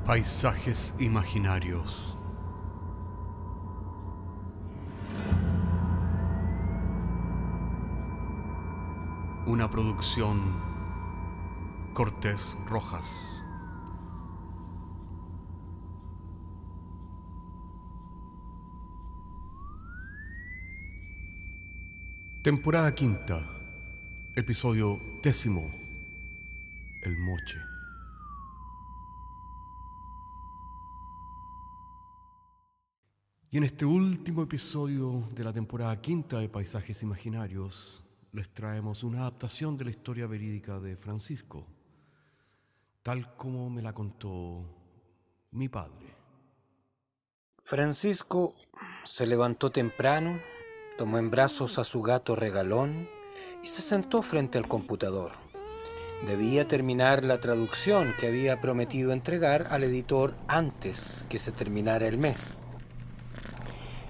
Paisajes imaginarios. Una producción Cortés Rojas. Temporada quinta, episodio 10, El Moche. Y en este último episodio de la temporada quinta de Paisajes Imaginarios, les traemos una adaptación de la historia verídica de Francisco, tal como me la contó mi padre. Francisco se levantó temprano, tomó en brazos a su gato regalón y se sentó frente al computador. Debía terminar la traducción que había prometido entregar al editor antes que se terminara el mes.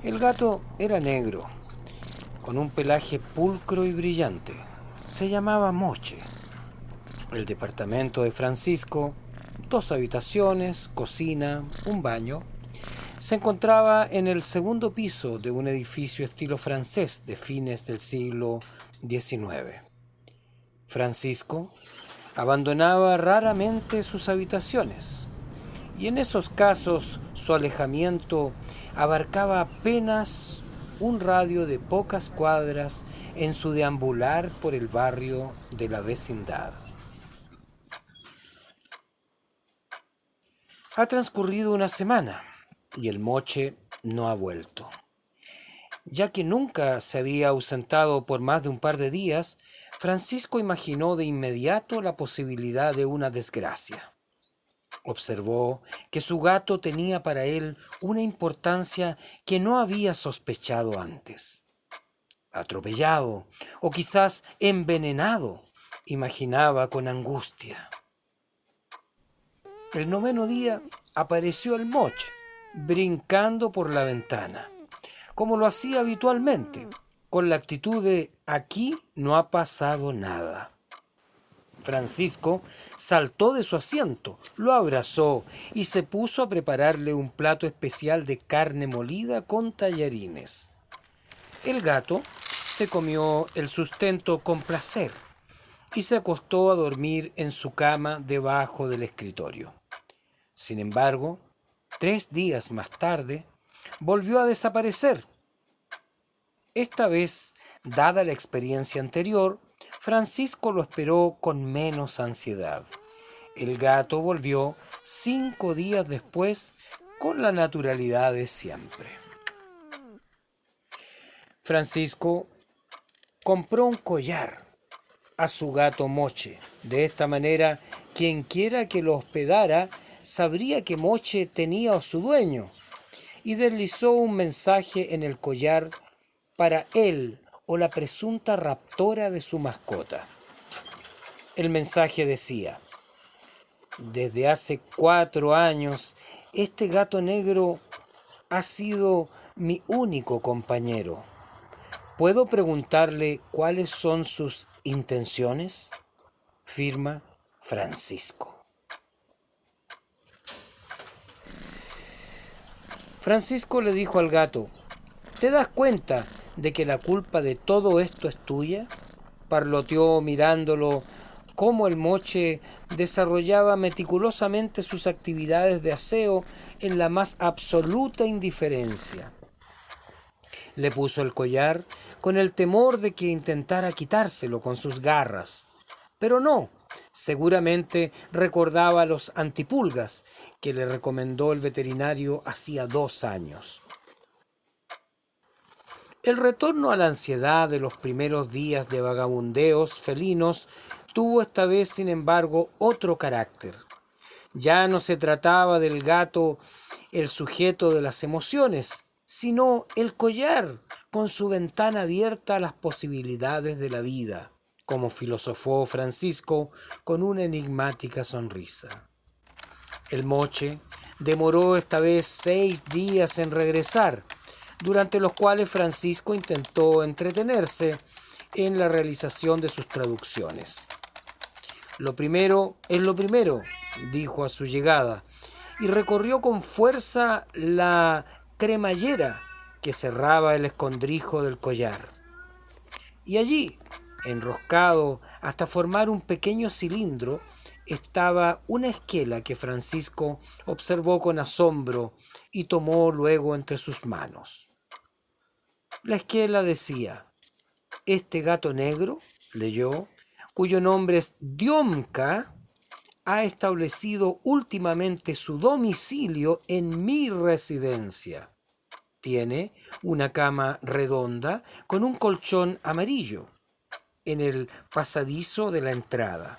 El gato era negro, con un pelaje pulcro y brillante. Se llamaba Moche. El departamento de Francisco, 2 habitaciones, cocina, un baño, se encontraba en el segundo piso de un edificio estilo francés de fines del siglo XIX. Francisco abandonaba raramente sus habitaciones, y en esos casos su alejamiento abarcaba apenas un radio de pocas cuadras en su deambular por el barrio de la vecindad. Ha transcurrido una semana y el Moche no ha vuelto. Ya que nunca se había ausentado por más de un par de días, Francisco imaginó de inmediato la posibilidad de una desgracia. Observó que su gato tenía para él una importancia que no había sospechado antes. Atropellado o quizás envenenado, imaginaba con angustia. El 9º día apareció el Moche, brincando por la ventana, como lo hacía habitualmente, con la actitud de «aquí no ha pasado nada». Francisco saltó de su asiento, lo abrazó y se puso a prepararle un plato especial de carne molida con tallarines. El gato se comió el sustento con placer y se acostó a dormir en su cama debajo del escritorio. Sin embargo, 3 días más tarde, volvió a desaparecer. Esta vez, dada la experiencia anterior, Francisco lo esperó con menos ansiedad. El gato volvió 5 días después con la naturalidad de siempre. Francisco compró un collar a su gato Moche. De esta manera, quienquiera que lo hospedara sabría que Moche tenía a su dueño, y deslizó un mensaje en el collar para él o la presunta raptora de su mascota. El mensaje decía: «Desde hace 4 años, este gato negro ha sido mi único compañero. ¿Puedo preguntarle cuáles son sus intenciones? Firma Francisco». Francisco le dijo al gato: «¿Te das cuenta de que la culpa de todo esto es tuya?». Parloteó mirándolo cómo el Moche desarrollaba meticulosamente sus actividades de aseo en la más absoluta indiferencia. Le puso el collar con el temor de que intentara quitárselo con sus garras, pero no. Seguramente recordaba los antipulgas que le recomendó el veterinario hacía 2 años. El retorno a la ansiedad de los primeros días de vagabundeos felinos tuvo esta vez, sin embargo, otro carácter. Ya no se trataba del gato, el sujeto de las emociones, sino el collar, con su ventana abierta a las posibilidades de la vida, como filosofó Francisco con una enigmática sonrisa. El Moche demoró esta vez 6 días en regresar, durante los cuales Francisco intentó entretenerse en la realización de sus traducciones. «Lo primero es lo primero», dijo a su llegada, y recorrió con fuerza la cremallera que cerraba el escondrijo del collar. Y allí, enroscado hasta formar un pequeño cilindro, estaba una esquela que Francisco observó con asombro y tomó luego entre sus manos. La esquela decía: este gato negro, leyó, cuyo nombre es Diomka, ha establecido últimamente su domicilio en mi residencia. Tiene una cama redonda con un colchón amarillo en el pasadizo de la entrada.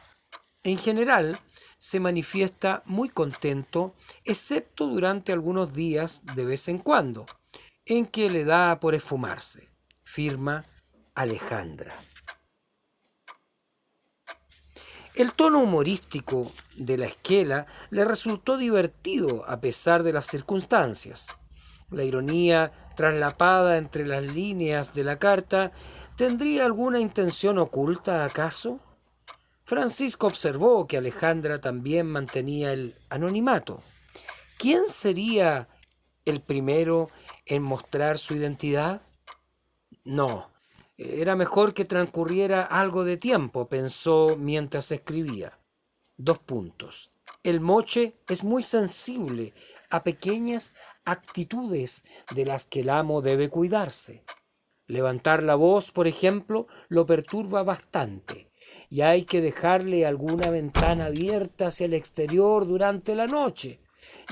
En general, se manifiesta muy contento, excepto durante algunos días de vez en cuando, en que le da por esfumarse. Firma Alejandra. El tono humorístico de la esquela le resultó divertido a pesar de las circunstancias. La ironía traslapada entre las líneas de la carta ¿tendría alguna intención oculta, acaso? Francisco observó que Alejandra también mantenía el anonimato. ¿Quién sería el primero en mostrar su identidad? No, era mejor que transcurriera algo de tiempo, pensó mientras escribía. 2 puntos. El moche es muy sensible a pequeñas actitudes de las que el amo debe cuidarse. Levantar la voz, por ejemplo, lo perturba bastante, y hay que dejarle alguna ventana abierta hacia el exterior durante la noche,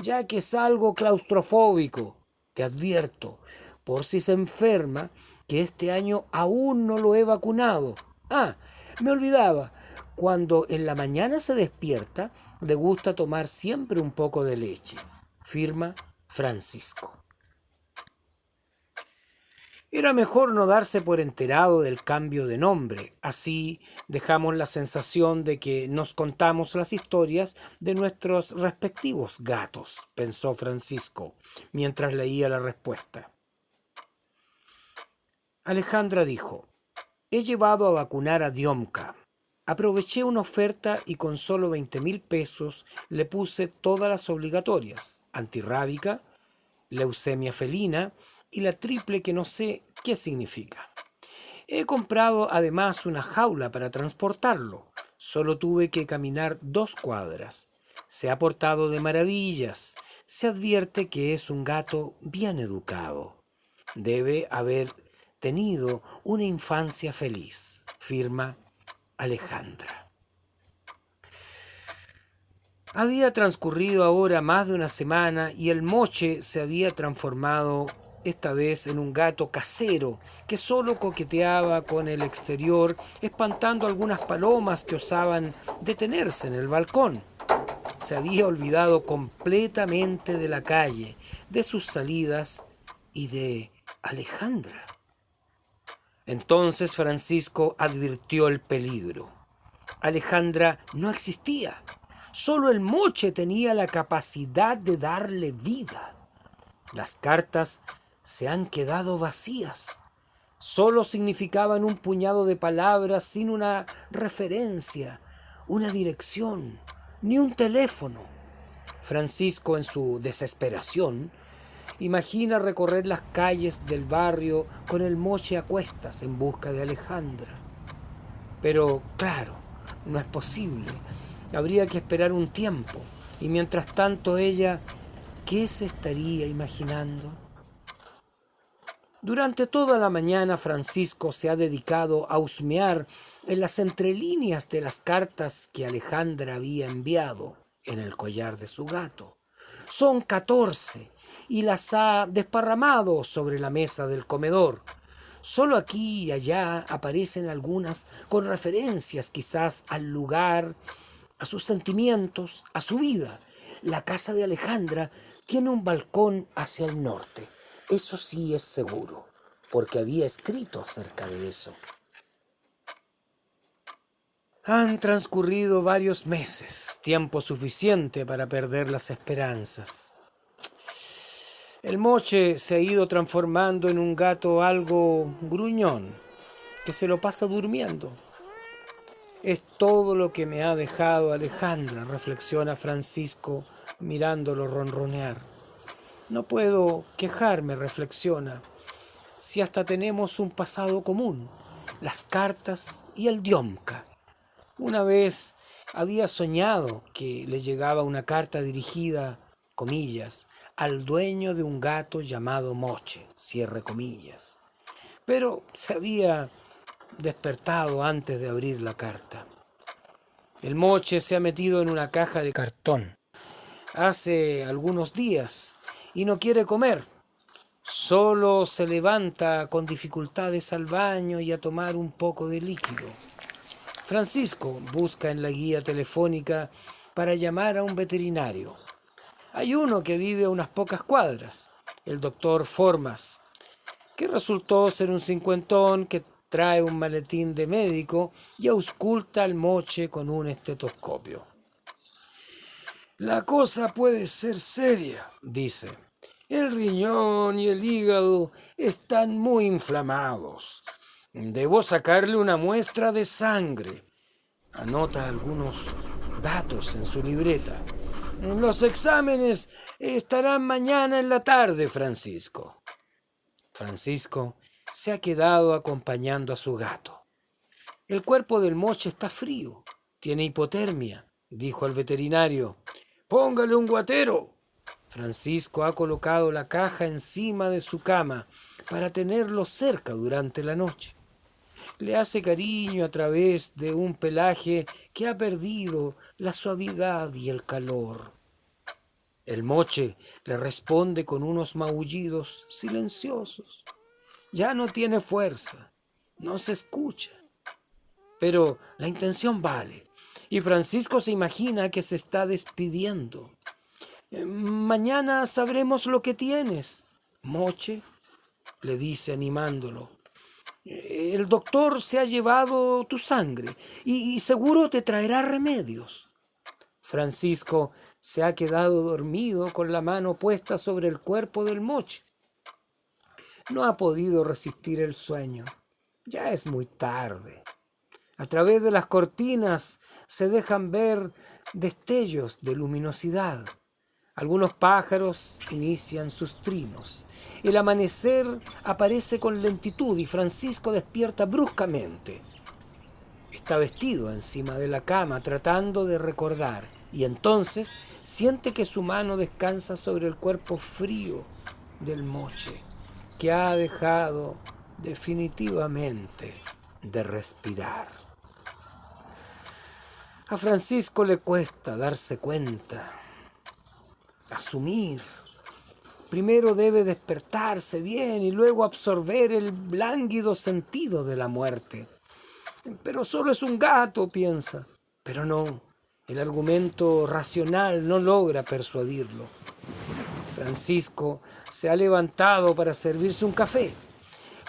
ya que es algo claustrofóbico. Te advierto, por si se enferma, que este año aún no lo he vacunado. Ah, me olvidaba, cuando en la mañana se despierta, le gusta tomar siempre un poco de leche. Firma Francisco. Era mejor no darse por enterado del cambio de nombre, así dejamos la sensación de que nos contamos las historias de nuestros respectivos gatos, pensó Francisco, mientras leía la respuesta. Alejandra dijo: he llevado a vacunar a Diomka. Aproveché una oferta y con solo 20.000 pesos le puse todas las obligatorias: antirrábica, leucemia felina y la triple que no sé qué significa. He comprado además una jaula para transportarlo. Solo tuve que caminar 2 cuadras. Se ha portado de maravillas. Se advierte que es un gato bien educado. Debe haber tenido una infancia feliz. Firma Alejandra. Había transcurrido ahora más de una semana y el moche se había transformado esta vez en un gato casero que solo coqueteaba con el exterior, espantando algunas palomas que osaban detenerse en el balcón. Se había olvidado completamente de la calle, de sus salidas y de Alejandra. Entonces Francisco advirtió el peligro. Alejandra no existía. Solo el moche tenía la capacidad de darle vida. Las cartas se han quedado vacías. Solo significaban un puñado de palabras sin una referencia, una dirección, ni un teléfono. Francisco, en su desesperación, imagina recorrer las calles del barrio con el moche a cuestas en busca de Alejandra. Pero, claro, no es posible. Habría que esperar un tiempo. Y mientras tanto ella, ¿qué se estaría imaginando? Durante toda la mañana Francisco se ha dedicado a husmear en las entrelíneas de las cartas que Alejandra había enviado en el collar de su gato. Son 14 y las ha desparramado sobre la mesa del comedor. Solo aquí y allá aparecen algunas con referencias quizás al lugar, a sus sentimientos, a su vida. La casa de Alejandra tiene un balcón hacia el norte. Eso sí es seguro, porque había escrito acerca de eso. Han transcurrido varios meses, tiempo suficiente para perder las esperanzas. El moche se ha ido transformando en un gato algo gruñón, que se lo pasa durmiendo. Es todo lo que me ha dejado Alejandra, reflexiona Francisco mirándolo ronronear. No puedo quejarme, reflexiona, si hasta tenemos un pasado común, las cartas y el diomca. Una vez había soñado que le llegaba una carta dirigida, comillas, al dueño de un gato llamado Moche, cierre comillas. Pero se había despertado antes de abrir la carta. El Moche se ha metido en una caja de cartón hace algunos días y no quiere comer. Solo se levanta con dificultades al baño y a tomar un poco de líquido. Francisco busca en la guía telefónica para llamar a un veterinario. Hay uno que vive a unas pocas cuadras, el doctor Formas, que resultó ser un cincuentón que trae un maletín de médico y ausculta al Moche con un estetoscopio. La cosa puede ser seria, dice. El riñón y el hígado están muy inflamados. Debo sacarle una muestra de sangre. Anota algunos datos en su libreta. Los exámenes estarán mañana en la tarde, Francisco. Francisco se ha quedado acompañando a su gato. El cuerpo del Moche está frío, tiene hipotermia, dijo el veterinario. Póngale un guatero. Francisco ha colocado la caja encima de su cama para tenerlo cerca durante la noche. Le hace cariño a través de un pelaje que ha perdido la suavidad y el calor. El Moche le responde con unos maullidos silenciosos. Ya no tiene fuerza, no se escucha. Pero la intención vale, y Francisco se imagina que se está despidiendo. Mañana sabremos lo que tienes, Moche, le dice animándolo. El doctor se ha llevado tu sangre y seguro te traerá remedios. Francisco se ha quedado dormido con la mano puesta sobre el cuerpo del Moche. No ha podido resistir el sueño. Ya es muy tarde. A través de las cortinas se dejan ver destellos de luminosidad. Algunos pájaros inician sus trinos. El amanecer aparece con lentitud y Francisco despierta bruscamente. Está vestido encima de la cama tratando de recordar y entonces siente que su mano descansa sobre el cuerpo frío del Moche, que ha dejado definitivamente de respirar. A Francisco le cuesta darse cuenta, asumir. Primero debe despertarse bien y luego absorber el lánguido sentido de la muerte. Pero solo es un gato, piensa. Pero no, el argumento racional no logra persuadirlo. Francisco se ha levantado para servirse un café.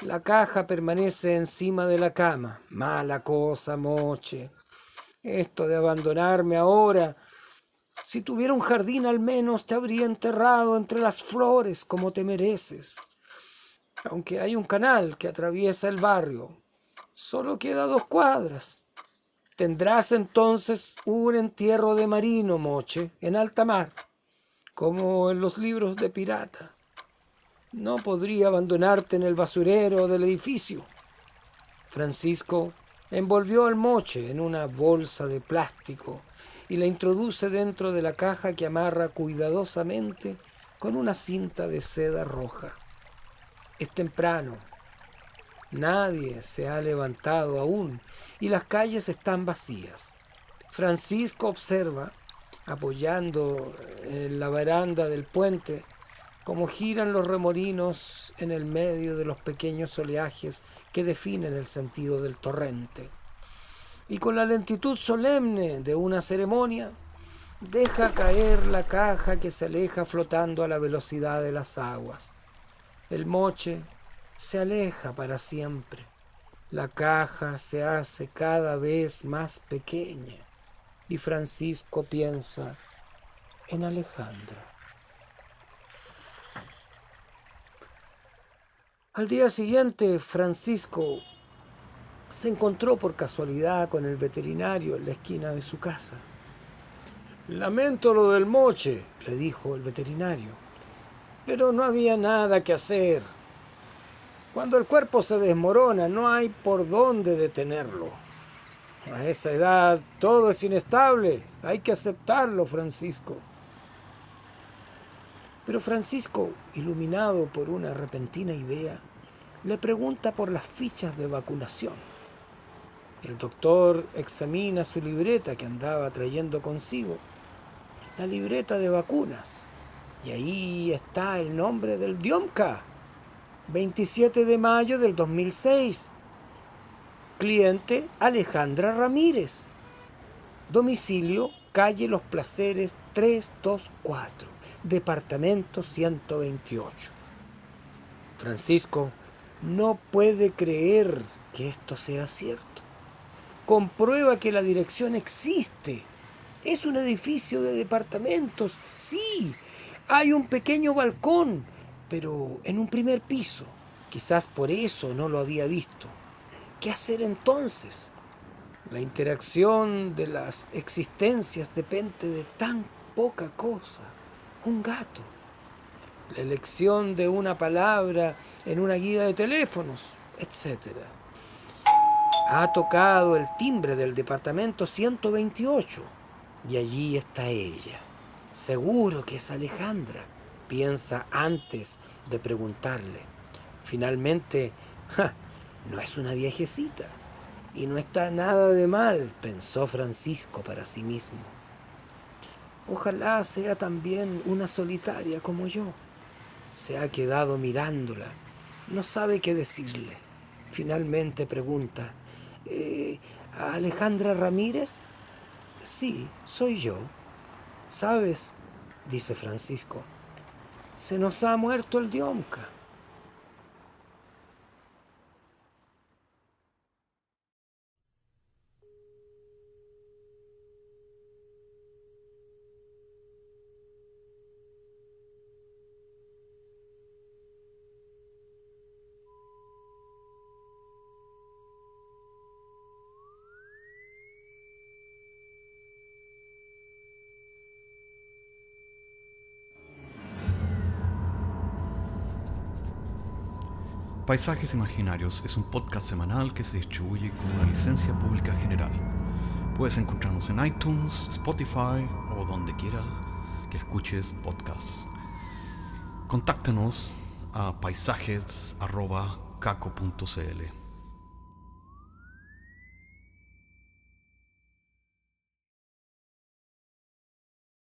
La caja permanece encima de la cama. Mala cosa, Moche. Esto de abandonarme ahora. Si tuviera un jardín al menos te habría enterrado entre las flores como te mereces. Aunque hay un canal que atraviesa el barrio. Solo queda 2 cuadras. Tendrás entonces un entierro de marino, Moche, en alta mar, como en los libros de pirata. No podría abandonarte en el basurero del edificio. Francisco envolvió al Moche en una bolsa de plástico y la introduce dentro de la caja que amarra cuidadosamente con una cinta de seda roja. Es temprano. Nadie se ha levantado aún y las calles están vacías. Francisco observa, apoyando en la baranda del puente, cómo giran los remolinos en el medio de los pequeños oleajes que definen el sentido del torrente. Y con la lentitud solemne de una ceremonia, deja caer la caja que se aleja flotando a la velocidad de las aguas. El Moche se aleja para siempre. La caja se hace cada vez más pequeña y Francisco piensa en Alejandra. Al día siguiente, Francisco se encontró por casualidad con el veterinario en la esquina de su casa. Lamento lo del moche, le dijo el veterinario, pero no había nada que hacer. Cuando el cuerpo se desmorona, no hay por dónde detenerlo. A esa edad todo es inestable, hay que aceptarlo, Francisco. Pero Francisco, iluminado por una repentina idea, le pregunta por las fichas de vacunación. El doctor examina su libreta que andaba trayendo consigo, la libreta de vacunas, y ahí está el nombre del Diomca, 27 de mayo del 2006. Cliente Alejandra Ramírez. Domicilio calle Los Placeres 324, departamento 128. Francisco no puede creer que esto sea cierto. Comprueba que la dirección existe. Es un edificio de departamentos, sí. Hay un pequeño balcón, pero en un primer piso. Quizás por eso no lo había visto. ¿Qué hacer entonces? La interacción de las existencias depende de tan poca cosa. Un gato. La elección de una palabra en una guía de teléfonos, etc. Ha tocado el timbre del departamento 128 y allí está ella. Seguro que es Alejandra, piensa antes de preguntarle. Finalmente, no es una viejecita y no está nada de mal, pensó Francisco para sí mismo. Ojalá sea también una solitaria como yo. Se ha quedado mirándola, no sabe qué decirle. Finalmente pregunta, ¿Alejandra Ramírez? Sí, soy yo. ¿Sabes? Dice Francisco. Se nos ha muerto el Diomca. Paisajes Imaginarios es un podcast semanal que se distribuye con una licencia pública general. Puedes encontrarnos en iTunes, Spotify o donde quiera que escuches podcasts. Contáctanos a paisajes@caco.cl.